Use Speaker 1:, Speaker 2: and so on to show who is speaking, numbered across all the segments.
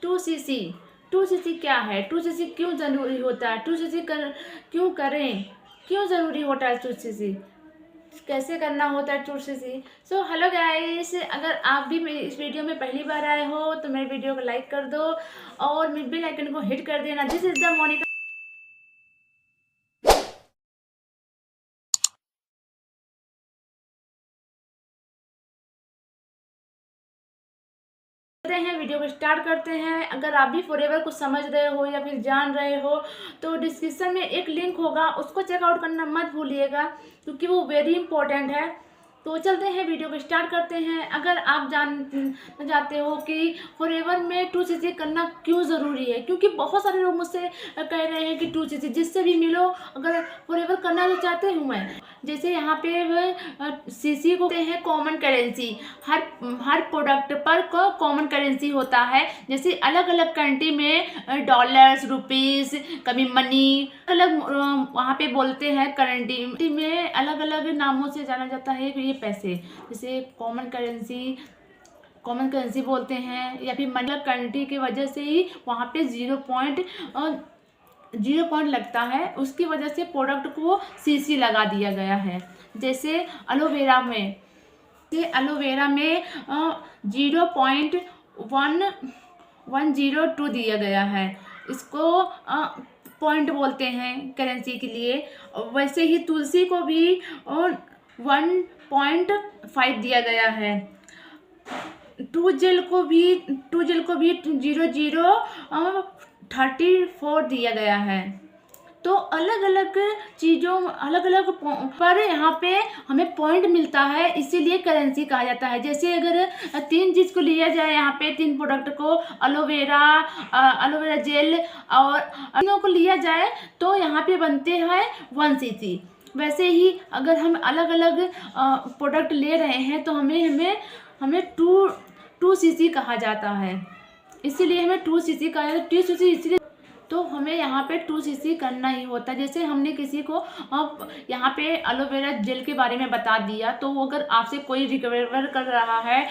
Speaker 1: 2cc 2cc क्या है, 2cc क्यों ज़रूरी होता है, 2cc क्यों करें, क्यों ज़रूरी होता है 2cc, कैसे करना होता है 2cc। सो हेलो गाइस, अगर आप भी मेरी इस वीडियो में पहली बार आए हो तो मेरे वीडियो को लाइक कर दो और बेल आइकन को हिट कर देना। This is the Monica. हैं वीडियो को स्टार्ट करते हैं। अगर आप भी फॉरएवर कुछ समझ रहे हो या फिर जान रहे हो तो डिस्क्रिप्शन में एक लिंक होगा, उसको चेकआउट करना मत भूलिएगा क्योंकि वो वेरी इंपॉर्टेंट है। तो चलते हैं, वीडियो को स्टार्ट करते हैं। अगर आप जानना चाहते हो कि फॉरएवर में 2cc करना क्यों ज़रूरी है, क्योंकि बहुत सारे लोग मुझसे कह रहे हैं कि 2cc जिससे भी मिलो अगर फॉरएवर करना तो चाहते हूँ मैं। जैसे यहाँ पे सीसी को कहते हैं कॉमन करेंसी, हर प्रोडक्ट पर कॉमन करेंसी होता है। जैसे अलग अलग कंट्री में डॉलर्स, रुपीस, कभी मनी अलग वहाँ पे बोलते हैं। कंट्री में अलग अलग नामों से जाना जाता है ये पैसे। जैसे कॉमन करेंसी बोलते हैं या फिर मनी कंट्री की वजह से ही वहाँ पे 0 पॉइंट लगता है, उसकी वजह से प्रोडक्ट को सीसी लगा दिया गया है। जैसे एलोवेरा में 0.102 दिया गया है, इसको पॉइंट बोलते हैं करेंसी के लिए। वैसे ही तुलसी को भी 1.5 दिया गया है। टू जेल को भी 0.34 दिया गया है। तो अलग अलग चीज़ों अलग अलग पर यहाँ पे हमें पॉइंट मिलता है, इसीलिए करेंसी कहा जाता है। जैसे अगर 3 चीज़ को लिया जाए, यहाँ पे 3 प्रोडक्ट को एलोवेरा जेल और तीनों को लिया जाए तो यहाँ पे बनते हैं 1cc। वैसे ही अगर हम अलग अलग प्रोडक्ट ले रहे हैं तो हमें 2cc कहा जाता है, इसीलिए हमें 2cc कहा जाता है। 2cc इसलिए तो हमें यहाँ पे 2cc करना ही होता है। जैसे हमने किसी को यहाँ पे एलोवेरा जेल के बारे में बता दिया, तो अगर आपसे कोई रिकवर कर रहा है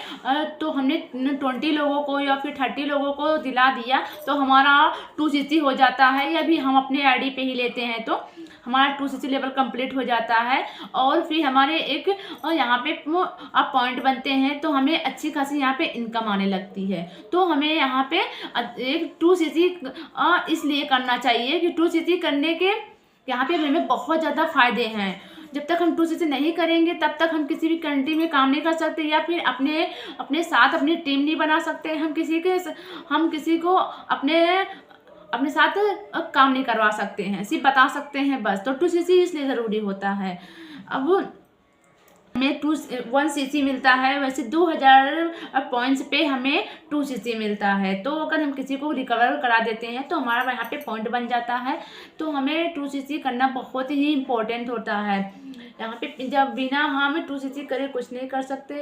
Speaker 1: तो हमने 20 लोगों को या फिर 30 लोगों को दिला दिया तो हमारा 2cc हो जाता है। या भी हम अपने आईडी पे ही लेते हैं तो हमारा 2cc लेवल कंप्लीट हो जाता है और फिर हमारे एक यहाँ पे आप पॉइंट बनते हैं तो हमें अच्छी खासी यहाँ पे इनकम आने लगती है। तो हमें यहाँ पे एक 2cc इसलिए करना चाहिए कि 2cc करने के यहाँ पे हमें बहुत ज़्यादा फायदे हैं। जब तक हम 2cc नहीं करेंगे तब तक हम किसी भी कंट्री में काम नहीं कर सकते या फिर अपने साथ अपनी टीम नहीं बना सकते। हम किसी को अपने साथ काम नहीं करवा सकते हैं, सिर्फ बता सकते हैं बस। तो 2cc इसलिए ज़रूरी होता है। अब हमें 1cc मिलता है, वैसे 2000 पॉइंट्स पे हमें 2cc मिलता है। तो अगर हम किसी को रिकवर करा देते हैं तो हमारा यहाँ पे पॉइंट बन जाता है। तो हमें 2cc करना बहुत ही इम्पोर्टेंट होता है। यहाँ पे जब बिना हम 2cc करे कुछ नहीं कर सकते।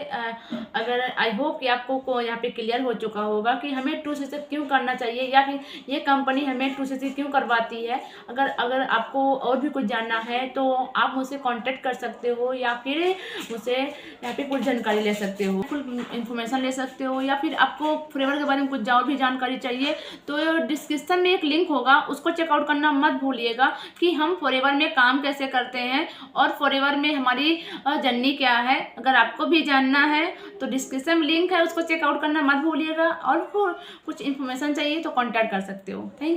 Speaker 1: अगर आई होप कि आपको यहाँ पे क्लियर हो चुका होगा कि हमें 2cc क्यों करना चाहिए या फिर ये कंपनी हमें 2cc क्यों करवाती है। अगर आपको और भी कुछ जानना है तो आप मुझसे कांटेक्ट कर सकते हो या फिर मुझसे यहाँ पे कुछ जानकारी ले सकते हो, फुल इन्फॉर्मेशन ले सकते हो। या फिर आपको फॉरएवर के बारे में कुछ और भी जानकारी चाहिए तो डिस्क्रिप्शन में एक लिंक होगा, उसको चेकआउट करना मत भूलिएगा कि हम फॉरएवर में काम कैसे करते हैं और फॉरएवर में हमारी जर्नी क्या है। अगर आपको भी जानना है तो डिस्क्रिप्शन में लिंक है, उसको चेकआउट करना मत भूलिएगा। और कुछ इन्फॉर्मेशन चाहिए तो कॉन्टैक्ट कर सकते हो। Thank you.